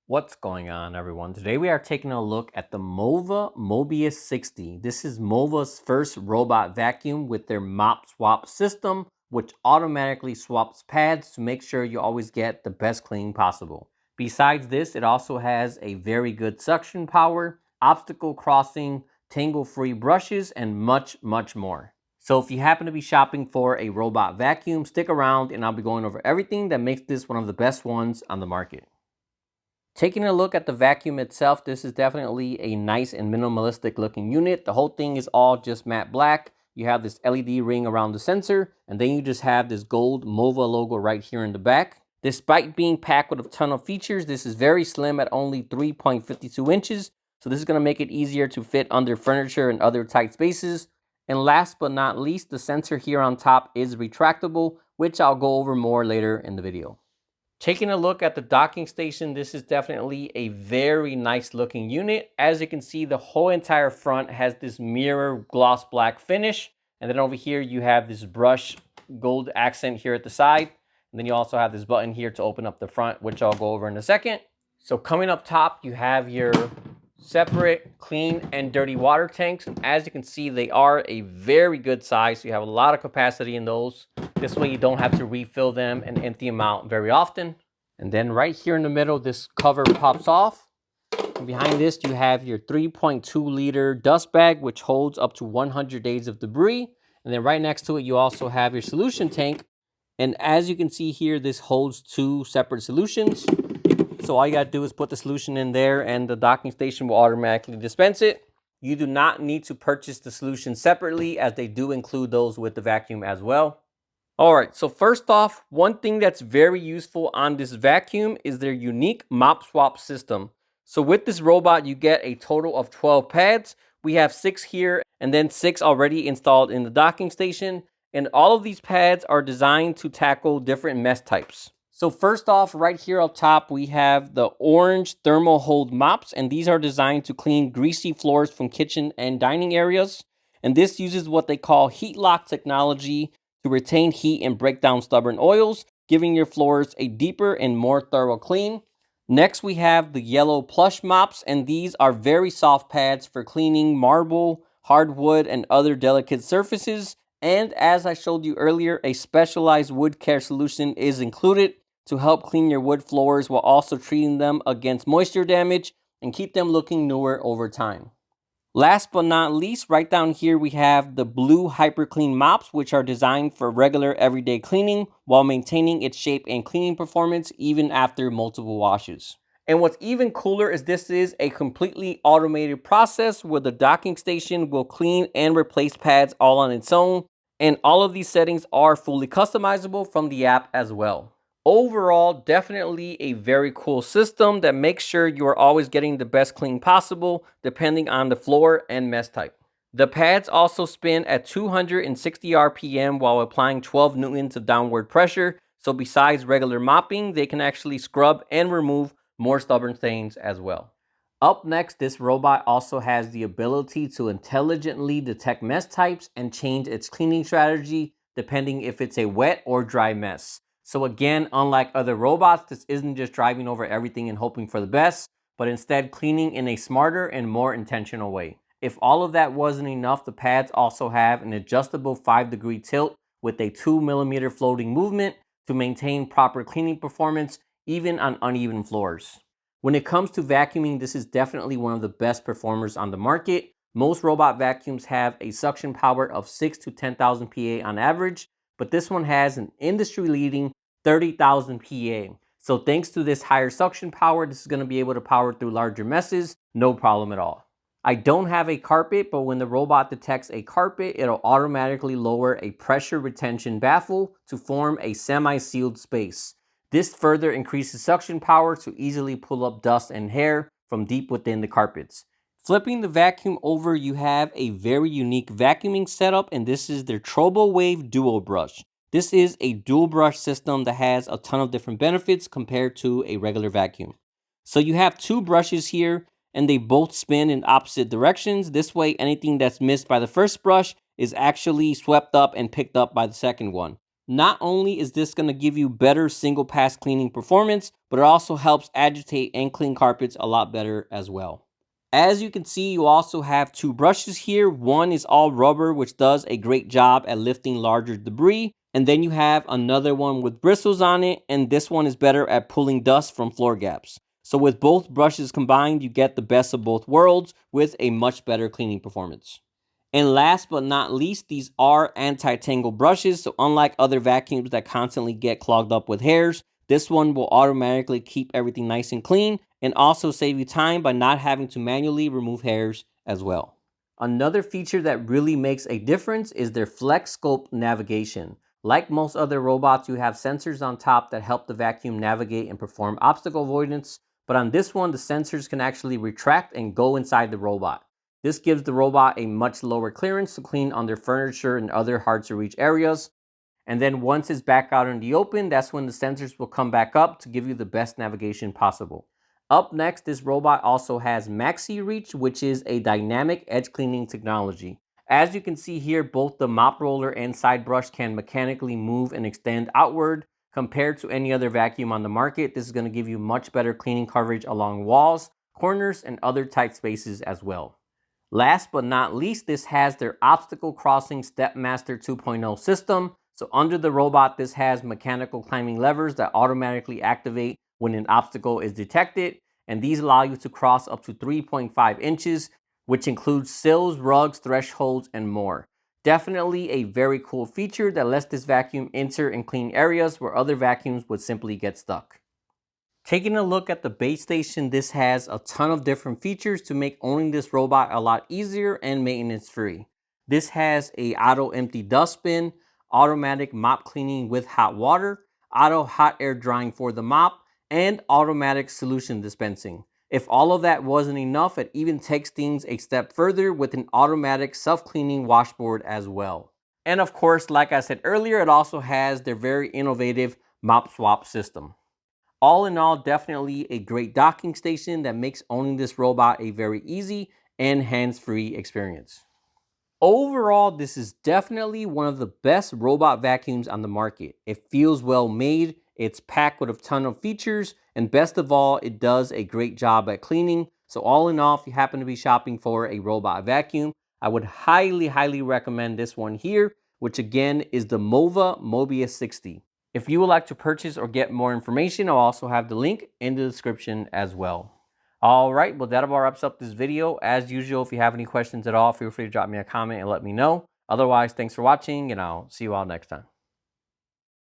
What's going on, everyone? Today we are taking a look at the Mova Mobius 60. This is Mova's first robot vacuum with their MopSwap system, which automatically swaps pads to make sure you always get the best cleaning possible. Besides this, it also has a very good suction power, obstacle crossing, tangle-free brushes, and much more. So if you happen to be shopping for a robot vacuum, stick around and I'll be going over everything that makes this one of the best ones on the market. Taking a look at the vacuum itself, this is definitely a nice and minimalistic looking unit. The whole thing is all just matte black. You have this LED ring around the sensor, and then you just have this gold Mova logo right here in the back. Despite being packed with a ton of features, this is very slim at only 3.52 inches. So this is going to make it easier to fit under furniture and other tight spaces. And last but not least, the sensor here on top is retractable, which I'll go over more later in the video. Taking a look at the docking station, this is definitely a very nice looking unit. As you can see, the whole entire front has this mirror gloss black finish. And then over here, you have this brush gold accent here at the side. And then you also have this button here to open up the front, which I'll go over in a second. So coming up top, you have your separate clean and dirty water tanks. And as you can see, they are a very good size. So you have a lot of capacity in those. This way you don't have to refill them and empty them out very often. And then right here in the middle, this cover pops off. And behind this, you have your 3.2 liter dust bag, which holds up to 100 days of debris. And then right next to it, you also have your solution tank. And as you can see here, this holds two separate solutions. So all you gotta do is put the solution in there and the docking station will automatically dispense it. You do not need to purchase the solution separately, as they do include those with the vacuum as well. All right, so first off, one thing that's very useful on this vacuum is their unique MopSwap system. So with this robot, you get a total of 12 pads. We have 6 here and then 6 already installed in the docking station. And all of these pads are designed to tackle different mess types. So first off, right here up top, we have the orange thermal hold mops, and these are designed to clean greasy floors from kitchen and dining areas. And this uses what they call heat lock technology to retain heat and break down stubborn oils, giving your floors a deeper and more thorough clean. Next, we have the yellow plush mops, and these are very soft pads for cleaning marble, hardwood, and other delicate surfaces. And as I showed you earlier, a specialized wood care solution is included to help clean your wood floors while also treating them against moisture damage and keep them looking newer over time. Last but not least, right down here, we have the blue Hyper Clean mops, which are designed for regular everyday cleaning while maintaining its shape and cleaning performance even after multiple washes. And what's even cooler is this is a completely automated process where the docking station will clean and replace pads all on its own. And all of these settings are fully customizable from the app as well. Overall, definitely a very cool system that makes sure you are always getting the best clean possible depending on the floor and mess type. The pads also spin at 260 RPM while applying 12 newtons of downward pressure. So besides regular mopping, they can actually scrub and remove more stubborn stains as well. Up next, this robot also has the ability to intelligently detect mess types and change its cleaning strategy depending if it's a wet or dry mess. So again, unlike other robots, this isn't just driving over everything and hoping for the best, but instead cleaning in a smarter and more intentional way. If all of that wasn't enough, the pads also have an adjustable 5-degree tilt with a 2mm floating movement to maintain proper cleaning performance even on uneven floors. When it comes to vacuuming, this is definitely one of the best performers on the market. Most robot vacuums have a suction power of 6 to 10,000 PA on average, but this one has an industry-leading 30,000 PA. So thanks to this higher suction power, this is going to be able to power through larger messes, no problem at all. I don't have a carpet, but when the robot detects a carpet, it'll automatically lower a pressure retention baffle to form a semi-sealed space. This further increases suction power to easily pull up dust and hair from deep within the carpets. Flipping the vacuum over, you have a very unique vacuuming setup, and this is their Turbo Wave Dual Brush. This is a dual brush system that has a ton of different benefits compared to a regular vacuum. So you have 2 brushes here, and they both spin in opposite directions. This way, anything that's missed by the first brush is actually swept up and picked up by the second one. Not only is this going to give you better single pass cleaning performance, but it also helps agitate and clean carpets a lot better as well. As you can see, you also have two brushes here. One is all rubber, which does a great job at lifting larger debris. And then you have another one with bristles on it, and this one is better at pulling dust from floor gaps. So with both brushes combined, you get the best of both worlds with a much better cleaning performance. And last but not least, these are anti-tangle brushes. So unlike other vacuums that constantly get clogged up with hairs, this one will automatically keep everything nice and clean and also save you time by not having to manually remove hairs as well. Another feature that really makes a difference is their Flex Scope navigation. Like most other robots, you have sensors on top that help the vacuum navigate and perform obstacle avoidance, but on this one, the sensors can actually retract and go inside the robot. This gives the robot a much lower clearance to clean under furniture and other hard to reach areas. And then once it's back out in the open, that's when the sensors will come back up to give you the best navigation possible. Up next, this robot also has Maxi Reach, which is a dynamic edge cleaning technology. As you can see here, both the mop roller and side brush can mechanically move and extend outward. Compared to any other vacuum on the market, this is going to give you much better cleaning coverage along walls, corners, and other tight spaces as well. Last but not least, this has their Obstacle Crossing Stepmaster 2.0 system. So under the robot, this has mechanical climbing levers that automatically activate when an obstacle is detected. And these allow you to cross up to 3.5 inches, which includes sills, rugs, thresholds, and more. Definitely a very cool feature that lets this vacuum enter and clean areas where other vacuums would simply get stuck. Taking a look at the base station, this has a ton of different features to make owning this robot a lot easier and maintenance free. This has a auto empty dustbin, automatic mop cleaning with hot water, auto hot air drying for the mop, and automatic solution dispensing. If all of that wasn't enough, it even takes things a step further with an automatic self-cleaning washboard as well. And of course, like I said earlier, it also has their very innovative MopSwap system. All in all, definitely a great docking station that makes owning this robot a very easy and hands-free experience. Overall, this is definitely one of the best robot vacuums on the market. It feels well made, it's packed with a ton of features, and best of all, it does a great job at cleaning. So all in all, if you happen to be shopping for a robot vacuum, I would highly recommend this one here, which again is the Mova Mobius 60. If you would like to purchase or get more information, I'll also have the link in the description as well. All right, well, that about wraps up this video. As usual, if you have any questions at all, feel free to drop me a comment and let me know. Otherwise, thanks for watching, and I'll see you all next time.